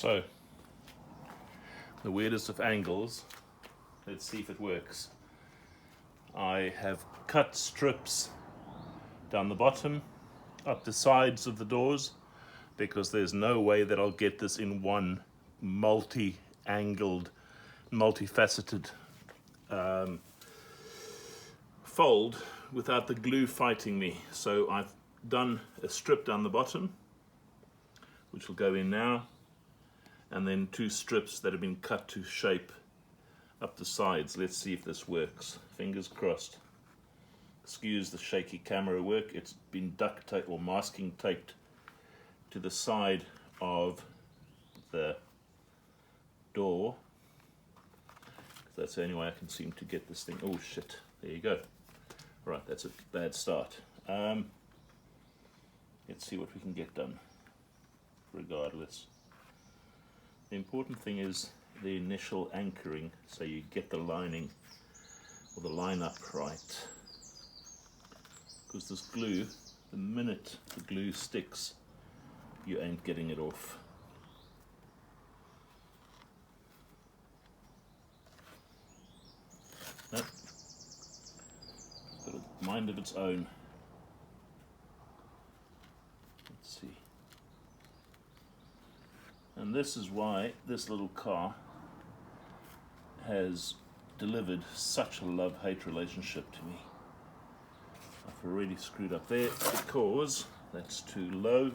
So, the weirdest of angles. Let's see if it works. I have cut strips down the bottom, up the sides of the doors, because there's no way that I'll get this in one multi-angled, multifaceted fold without the glue fighting me. So I've done a strip down the bottom, which will go in now, and then two strips that have been cut to shape up the sides. Let's see if this works. Fingers crossed. Excuse the shaky camera work. It's been duct tape or masking taped to the side of the door. That's the only way I can seem to get this thing. Oh shit, there you go. Right, that's a bad start. Let's see what we can get done regardless. The important thing is the initial anchoring, so you get the lining or the line up right. Because this glue, the minute the glue sticks, you ain't getting it off. Nope. It's got a mind of its own. Let's see. And this is why this little car has delivered such a love-hate relationship to me. I've already screwed up there because that's too low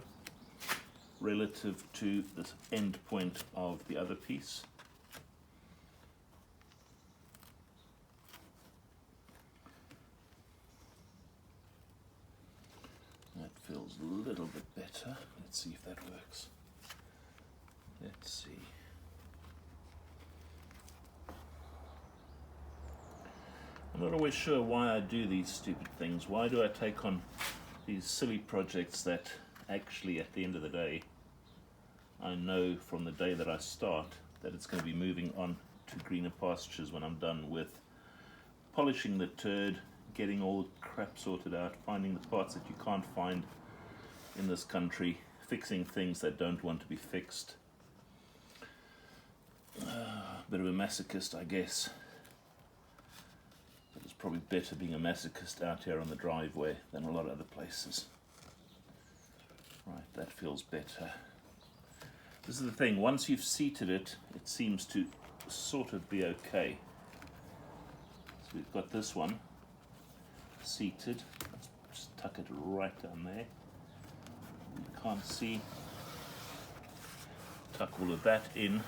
relative to the end point of the other piece. That feels a little bit better. Let's see if that works. Let's see. I'm not always sure why I do these stupid things. Why do I take on these silly projects that actually at the end of the day, I know from the day that I start that it's going to be moving on to greener pastures when I'm done with polishing the turd, getting all the crap sorted out, finding the parts that you can't find in this country, fixing things that don't want to be fixed. Bit of a masochist, I guess. But it's probably better being a masochist out here on the driveway than a lot of other places. Right, that feels better. This is the thing, once you've seated it, it seems to sort of be okay. So we've got this one seated. Let's just tuck it right down there. You can't see. Tuck all of that in.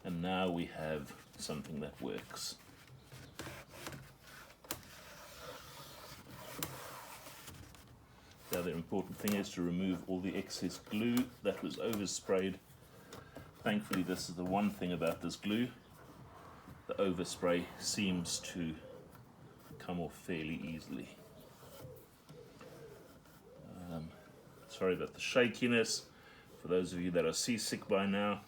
And now we have something that works. The other important thing is to remove all the excess glue that was oversprayed. Thankfully, this is the one thing about this glue. The overspray seems to come off fairly easily. Sorry about the shakiness. For those of you that are seasick by now,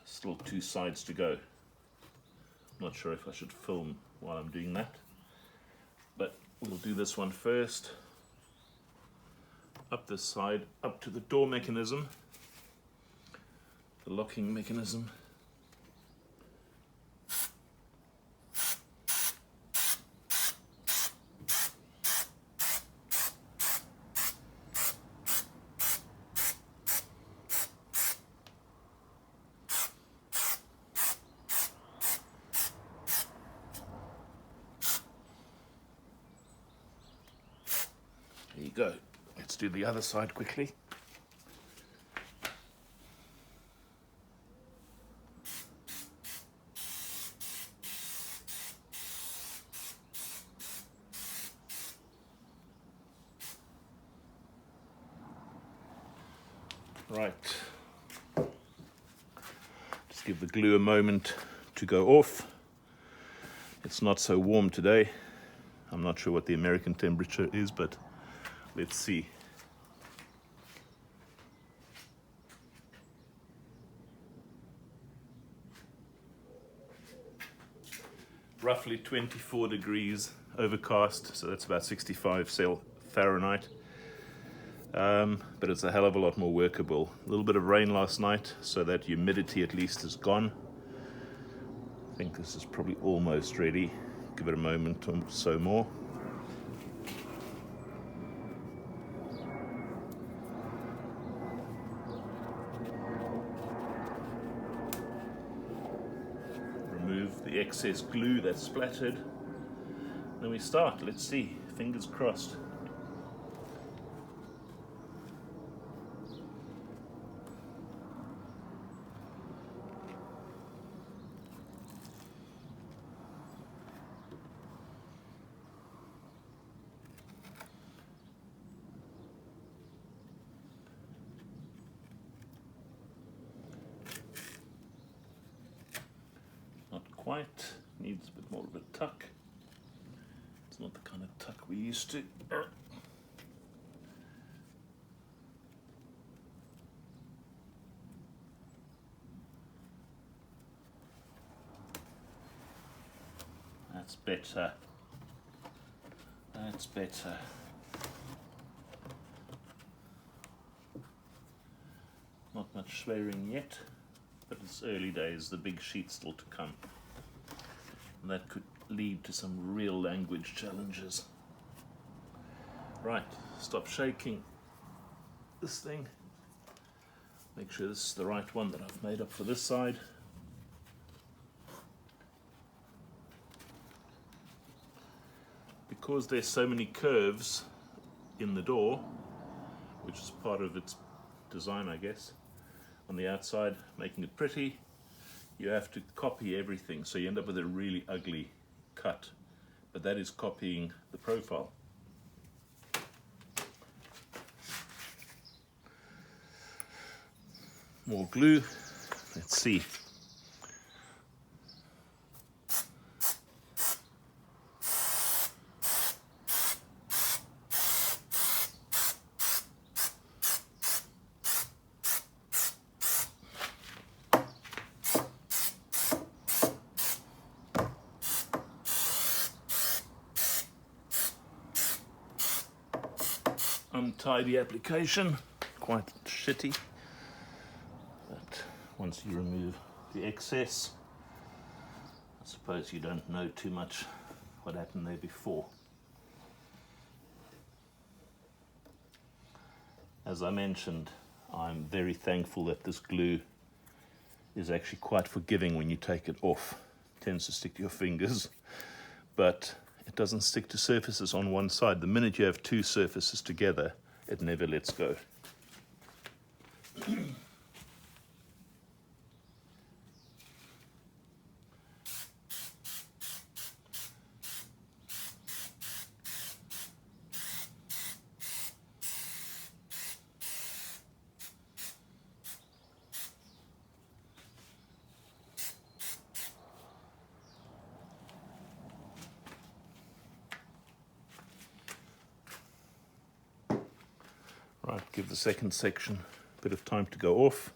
still two sides to go. Not sure if I should film while I'm doing that, but we'll do this one first. Up this side, up to the door mechanism, the locking mechanism. There you go. Let's do the other side quickly. Right. Just give the glue a moment to go off. It's not so warm today. I'm not sure what the American temperature is, but let's see. Roughly 24 degrees overcast, so that's about 65 Fahrenheit. but it's a hell of a lot more workable. A little bit of rain last night, so that humidity at least is gone. I think this is probably almost ready. Give it a moment or so more. Remove the excess glue that's splattered. Then we start. Let's see. Fingers crossed. Not quite. Needs a bit more of a tuck. It's not the kind of tuck we used to. That's better. That's better. Not much swearing yet, but it's early days, the big sheet's still to come. And that could lead to some real language challenges. Right, stop shaking this thing. Make sure this is the right one that I've made up for this side. Because there's so many curves in the door, which is part of its design, I guess, on the outside, making it pretty, you have to copy everything, so you end up with a really ugly cut, but that is copying the profile. More glue. Let's see. Untidy application, quite shitty, but once you remove the excess, I suppose you don't know too much what happened there before. As I mentioned, I'm very thankful that this glue is actually quite forgiving when you take it off. It tends to stick to your fingers, but it doesn't stick to surfaces on one side. The minute you have two surfaces together, it never lets go. Right, give the second section a bit of time to go off.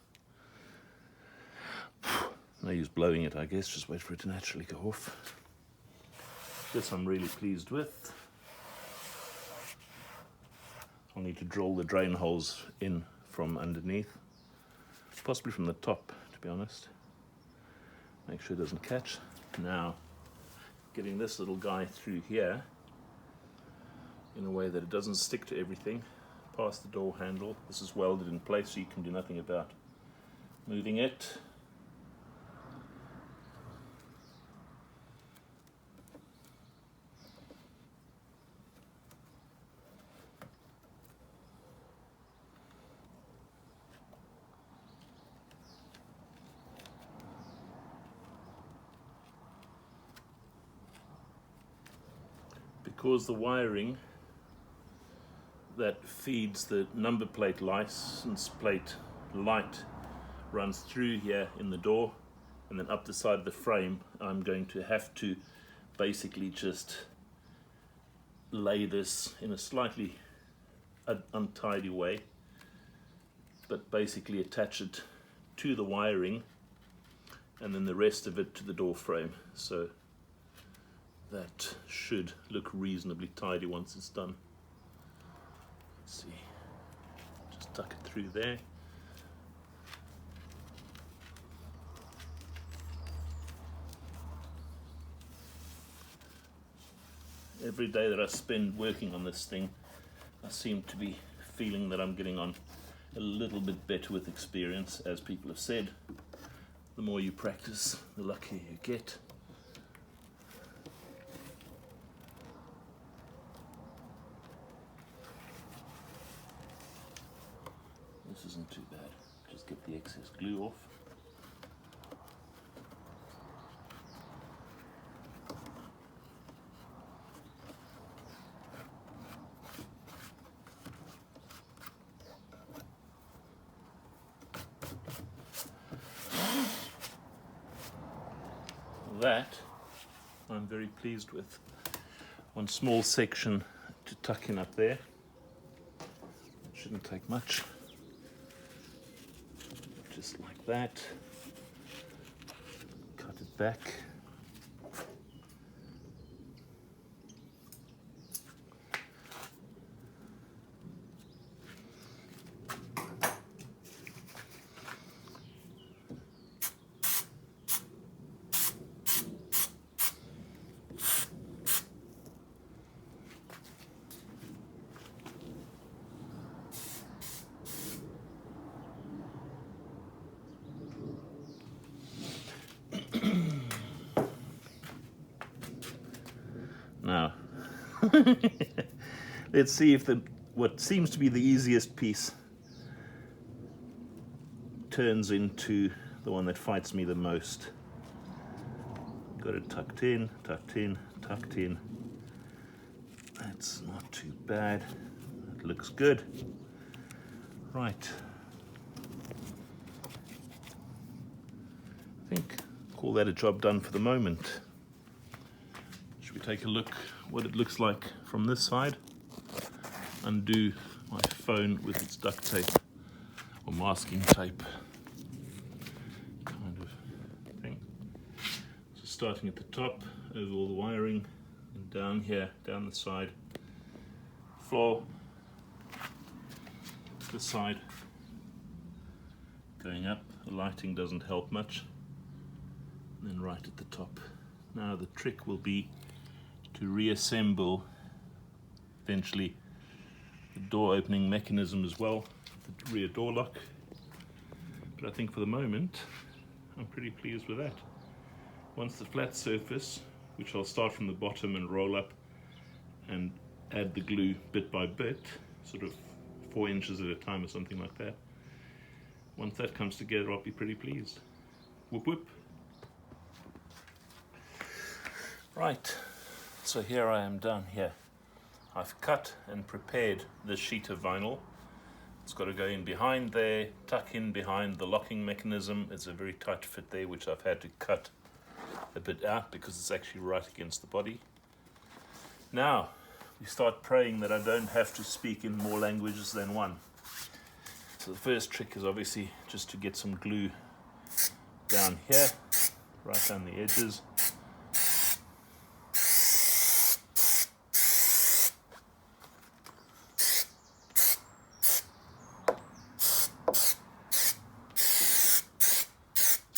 No use blowing it, I guess, just wait for it to naturally go off. This I'm really pleased with. I'll need to drill the drain holes in from underneath, possibly from the top, to be honest. Make sure it doesn't catch. Now, getting this little guy through here in a way that it doesn't stick to everything. Past the door handle. This is welded in place, so you can do nothing about moving it. Because the wiring that feeds the number plate license plate light runs through here in the door and then up the side of the frame, I'm going to have to basically just lay this in a slightly untidy way, but basically attach it to the wiring and then the rest of it to the door frame. So that should look reasonably tidy once it's done. Let's see. tuck it through there. Every day that I spend working on this thing, I seem to be feeling that I'm getting on a little bit better with experience. As people have said, the more you practice, the luckier you get. This isn't too bad. Just get the excess glue off. That I'm very pleased with. One small section to tuck in up there. It shouldn't take much. Just like that. Cut it back. Now, let's see if what seems to be the easiest piece turns into the one that fights me the most. Got it tucked in, tucked in, tucked in. That's not too bad. That looks good. Right. I think call that a job done for the moment. We take a look what it looks like from this side. Undo my phone with its duct tape or masking tape kind of thing. So starting at the top, over all the wiring, and down here, down the side, floor, this side, going up. The lighting doesn't help much, and then right at the top. Now the trick will be to reassemble eventually the door opening mechanism as well, the rear door lock. But I think for the moment I'm pretty pleased with that. Once the flat surface, which I'll start from the bottom and roll up and add the glue bit by bit, sort of 4 inches at a time or something like that. Once that comes together, I'll be pretty pleased. Whoop whoop. Right. So here I am down here. I've cut and prepared this sheet of vinyl. It's got to go in behind there, tuck in behind the locking mechanism. It's a very tight fit there, which I've had to cut a bit out because it's actually right against the body. Now, we start praying that I don't have to speak in more languages than one. So the first trick is obviously just to get some glue down here, right down the edges.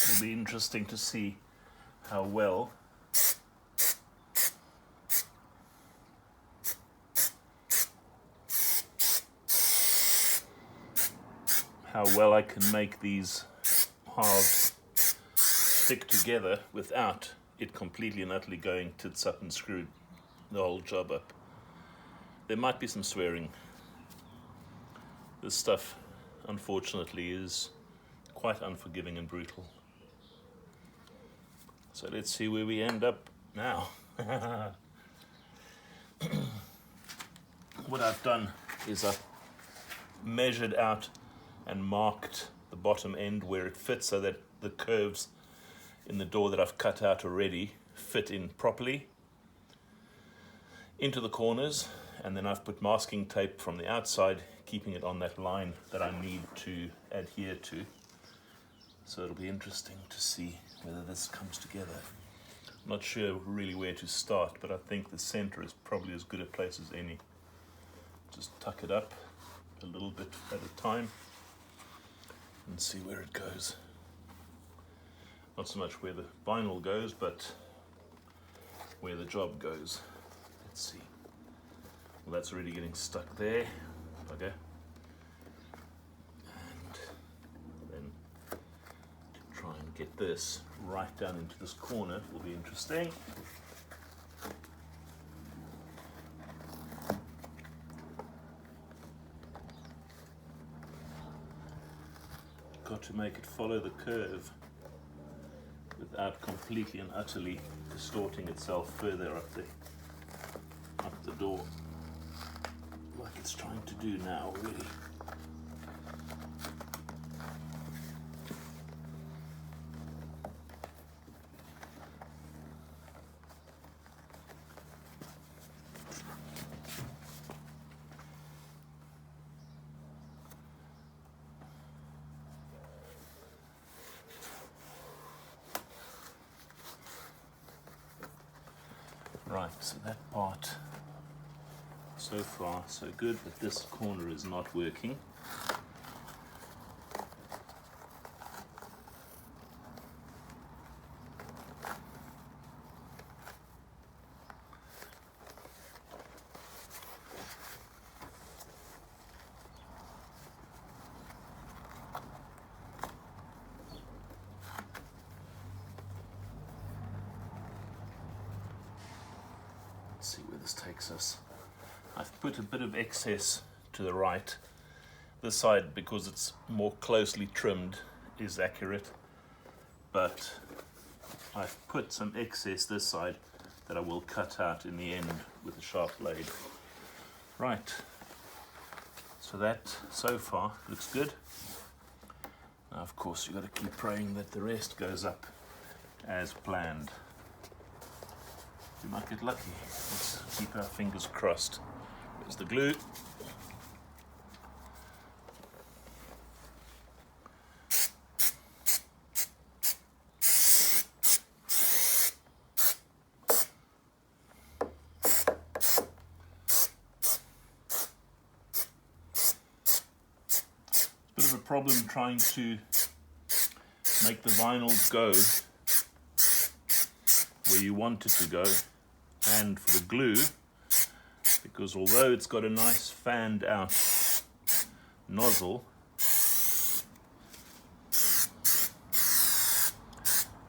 It'll be interesting to see how well I can make these halves stick together without it completely and utterly going tits up and screwed the whole job up. There might be some swearing. This stuff, unfortunately, is quite unforgiving and brutal. So let's see where we end up now. What I've done is I've measured out and marked the bottom end where it fits so that the curves in the door that I've cut out already fit in properly into the corners, and then I've put masking tape from the outside, keeping it on that line that I need to adhere to. So it'll be interesting to see whether this comes together. I'm not sure really where to start, but I think the center is probably as good a place as any. Just tuck it up a little bit at a time and see where it goes. Not so much where the vinyl goes, but where the job goes. Let's see. Well, that's already getting stuck there. Okay. And then to try and get this right down into this corner will be interesting. Got to make it follow the curve without completely and utterly distorting itself further up the door, like it's trying to do now already. Right, so that part, so far so good, but this corner is not working. See where this takes us. I've put a bit of excess to the right. This side, because it's more closely trimmed, is accurate, but I've put some excess this side that I will cut out in the end with a sharp blade. Right, so that so far looks good. Now of course you've got to keep praying that the rest goes up as planned. We might get lucky. Let's keep our fingers crossed. There's the glue. It's a bit of a problem trying to make the vinyl go where you want it to go, and for the glue, because although it's got a nice fanned out nozzle,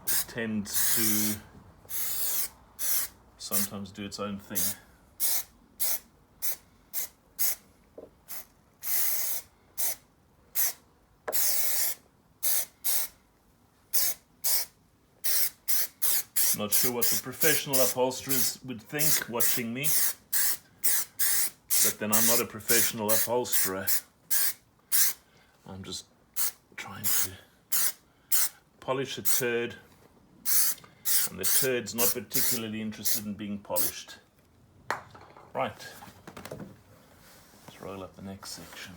it tends to sometimes do its own thing. Not sure what the professional upholsterers would think watching me, but then I'm not a professional upholsterer. I'm just trying to polish a turd, and the turd's not particularly interested in being polished. Right, let's roll up the next section.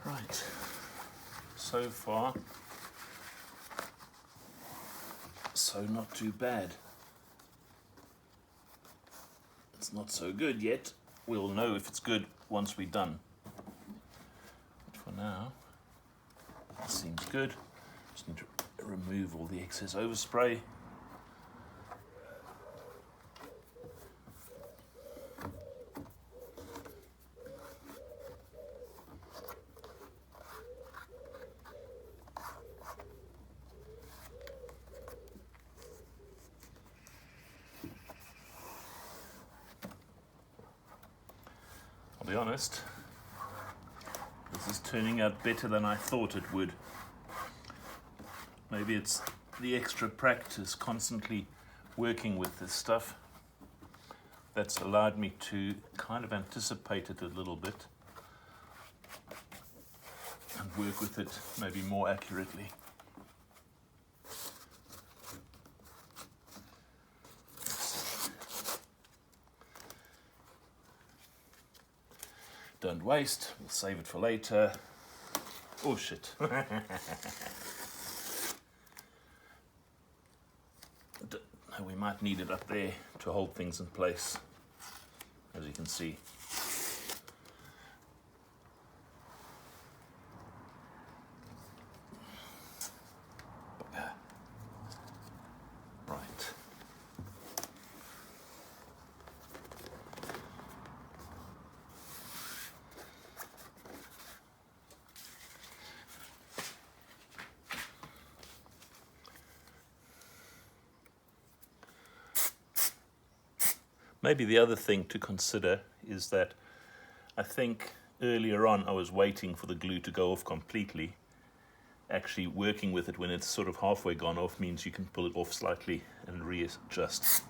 Right, so far, so not too bad. It's not so good yet. We'll know if it's good once we're done. But for now, it seems good. Just need to remove all the excess overspray. I'll be honest, this This is turning out better than I thought it would. Maybe it's the extra practice constantly working with this stuff that's allowed me to kind of anticipate it a little bit and work with it maybe more accurately. Don't waste, we'll save it for later. Oh shit. We might need it up there to hold things in place, as you can see. Right. Maybe the other thing to consider is that I think earlier on I was waiting for the glue to go off completely. Actually working with it when it's sort of halfway gone off means you can pull it off slightly and readjust.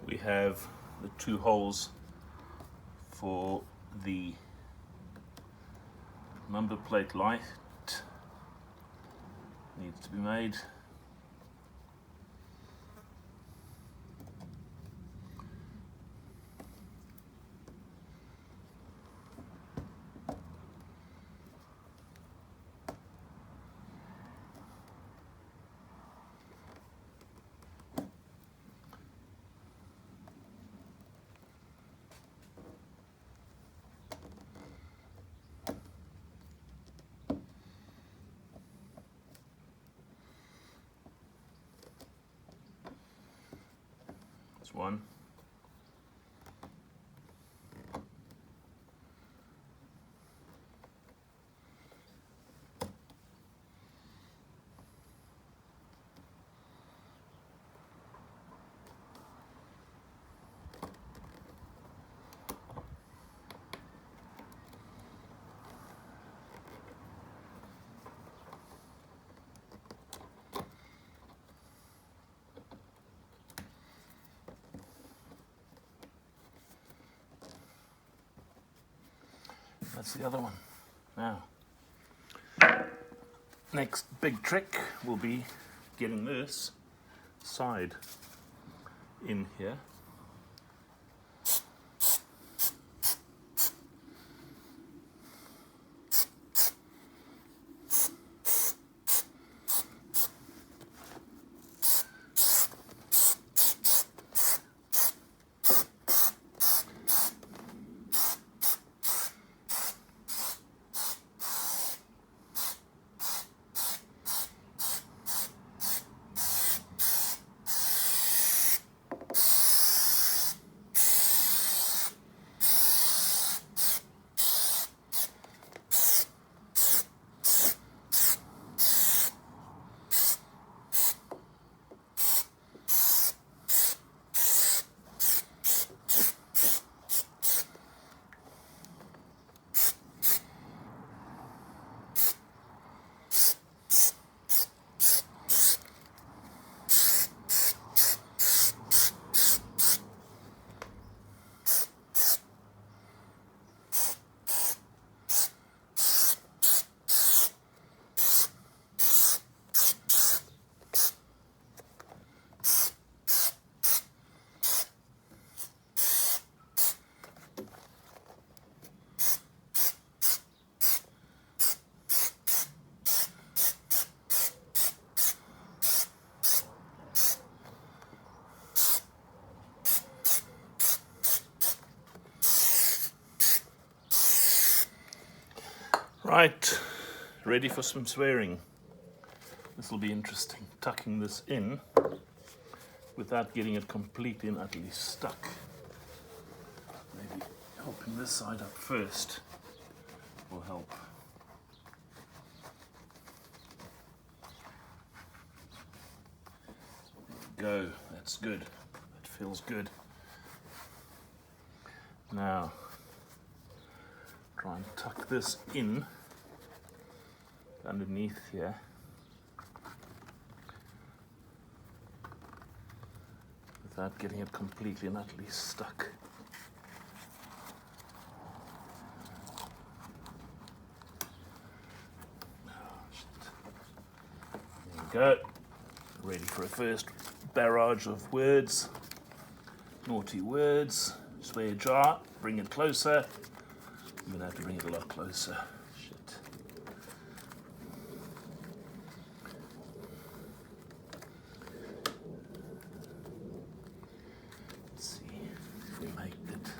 We have the two holes for the number plate light needs to be made. One. That's the other one. Now, next big trick will be getting this side in here. Right, ready for some swearing. This will be interesting, tucking this in without getting it completely and utterly stuck. Maybe helping this side up first will help. There we go, that's good. That feels good. Now, try and tuck this in underneath here. Without getting it completely and utterly stuck. There we go. Ready for a first barrage of words. Naughty words. Swear jar. Bring it closer. I'm going to have to bring it a lot closer. Shit. Let's see if we make it.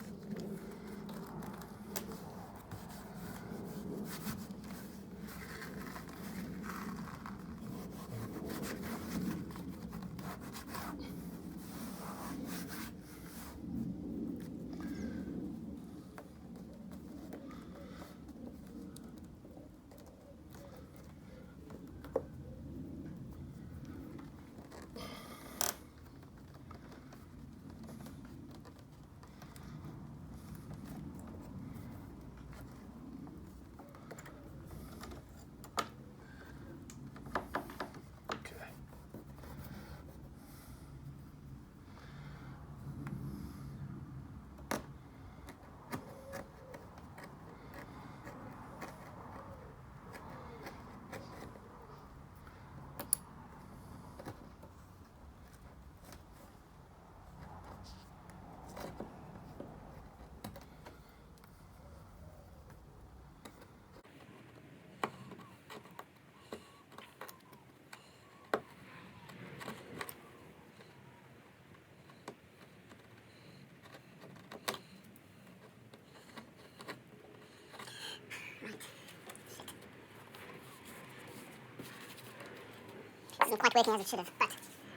Isn't quite working as it should have, but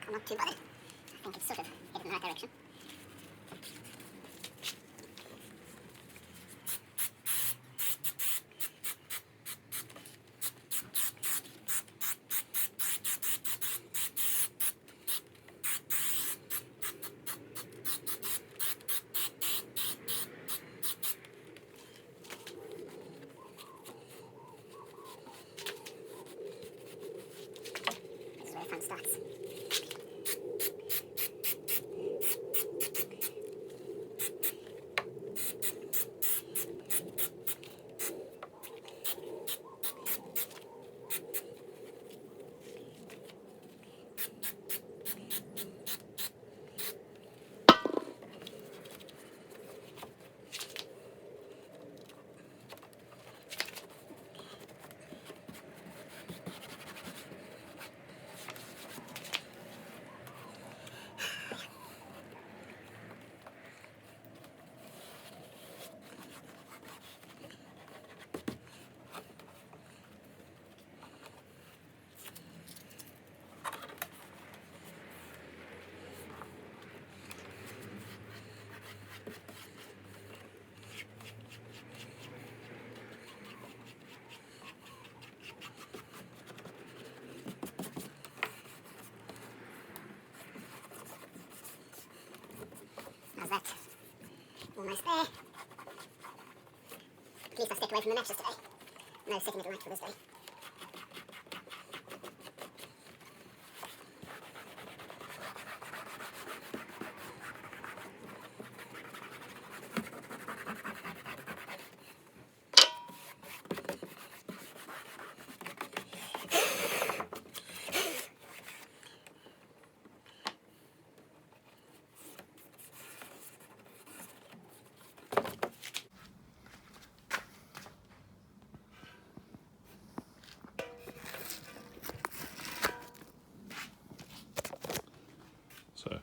I'm not too bothered. I think it's sort of headed in the right direction. This is where fun starts. How's that? Almost there. At least I stepped away from the mattress today. No second at night for this day. So,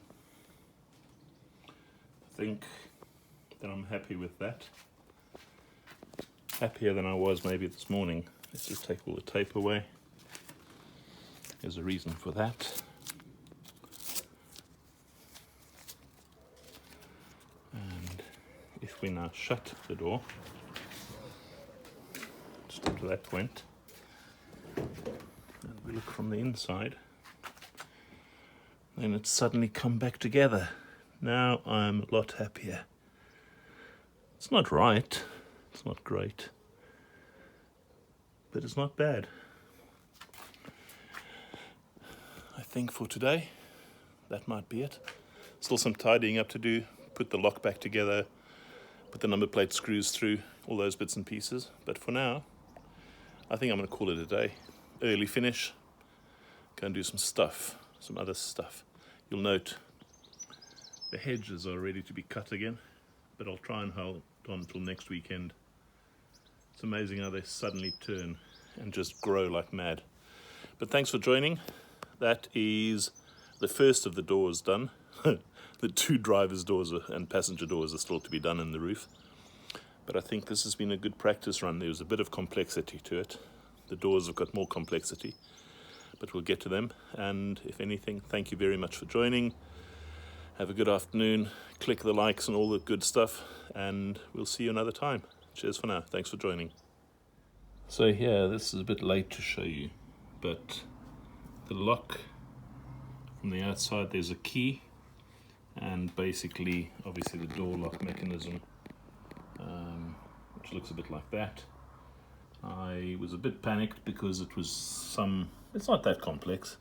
I think that I'm happy with that. Happier than I was maybe this morning. Let's just take all the tape away. There's a reason for that. And if we now shut the door, just up to that point, and we look from the inside, then it's suddenly come back together. Now I'm a lot happier. It's not right, it's not great, but it's not bad. I think for today, that might be it. Still some tidying up to do, put the lock back together, put the number plate screws through, all those bits and pieces. But for now, I think I'm going to call it a day. Early finish, go and do some stuff, some other stuff. You'll note the hedges are ready to be cut again, but I'll try and hold on until next weekend. It's amazing how they suddenly turn and just grow like mad. But thanks for joining. That is the first of the doors done. The 2 driver's doors and passenger doors are still to be done in the roof. But I think this has been a good practice run. There was a bit of complexity to it. The doors have got more complexity, but we'll get to them. And if anything, thank you very much for joining. Have a good afternoon. Click the likes and all the good stuff, and we'll see you another time. Cheers for now. Thanks for joining. So here, this is a bit late to show you, but the lock from the outside, there's a key, and basically, obviously the door lock mechanism, which looks a bit like that. I was a bit panicked because it was it's not that complex,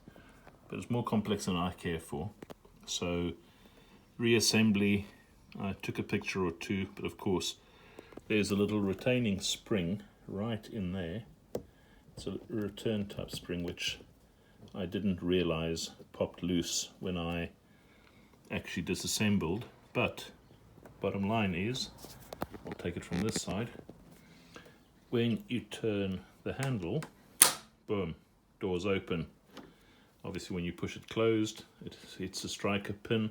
but it's more complex than I care for. So reassembly, I took a picture or two, but of course there's a little retaining spring right in there. It's a return type spring which I didn't realize popped loose when I actually disassembled. But bottom line is, I'll take it from this side, when you turn the handle, boom, doors open. Obviously when you push it closed, it hits a striker pin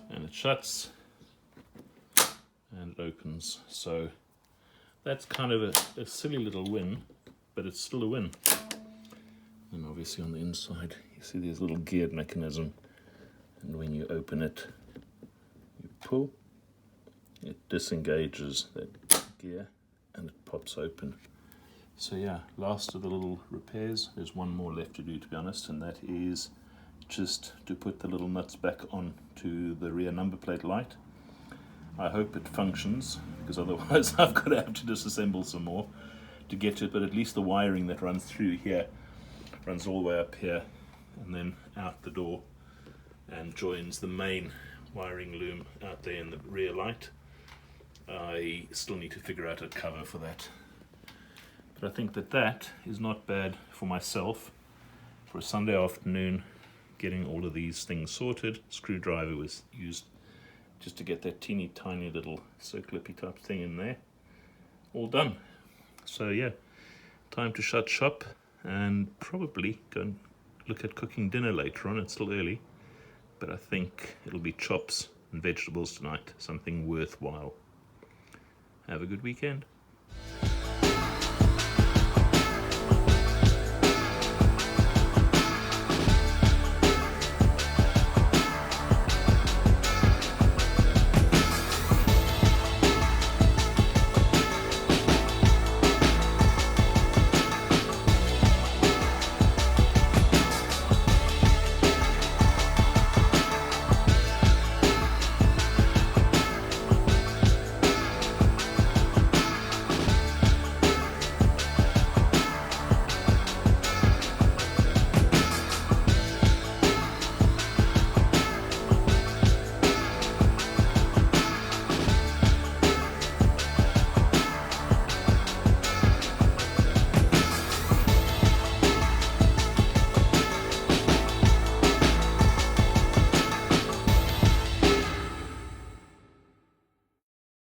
and it shuts and it opens. So that's kind of a silly little win, but it's still a win. And obviously on the inside, you see there's a little geared mechanism, and when you open it, you pull, it disengages that gear and it pops open. So yeah, last of the little repairs. There's one more left to do, to be honest, and that is just to put the little nuts back onto the rear number plate light. I hope it functions, because otherwise I've got to have to disassemble some more to get to it, but at least the wiring that runs through here runs all the way up here and then out the door and joins the main wiring loom out there in the rear light. I still need to figure out a cover for that. But I think that is not bad for myself for a Sunday afternoon, getting all of these things sorted. Screwdriver was used just to get that teeny tiny little circlippy type thing in there. All done. So yeah, time to shut shop and probably go and look at cooking dinner later on. It's still early, but I think it'll be chops and vegetables tonight, something worthwhile. Have a good weekend.